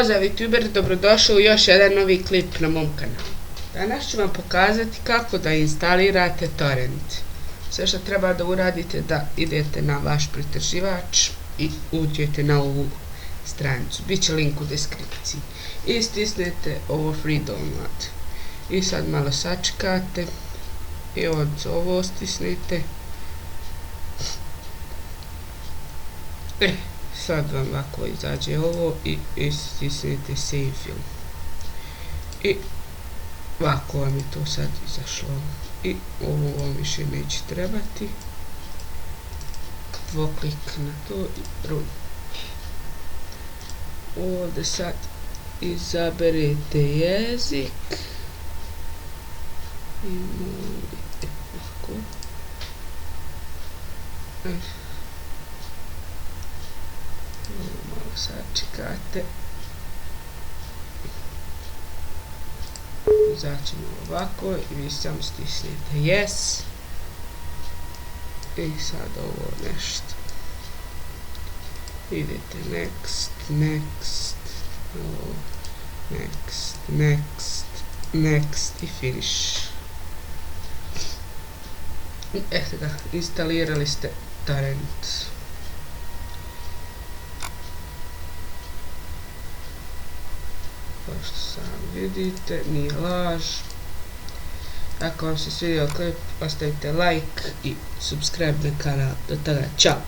Pozdrav youtuberi, dobrodošli u još jedan novi klip na mom kanalu. Danas ću vam pokazati kako da instalirate torrent. Sve što treba da uradite da idete na vaš pretraživač i uđete na ovu stranicu. Biće link u deskripciji. I stisnete ovo free download. I sad malo sačekate. I ovo stisnete. Sad vam ovako izađe ovo i stisnete save film. I ovako vam je to sad izašlo. I ovo vam više neće trebati. Dvoklik na to i run. Ovdje sad izaberete jezik. I ovako. Malo sačekate. Izaćemo ovako i vi samo stisnete yes. I sad ovo nešto. Idete next, next i finish. Eto ga, instalirali ste torrent. Kao što sam vidite, nije laž. Ako vam se svidio klip, ostavite like i subscribe na kanal. Do tada, čao!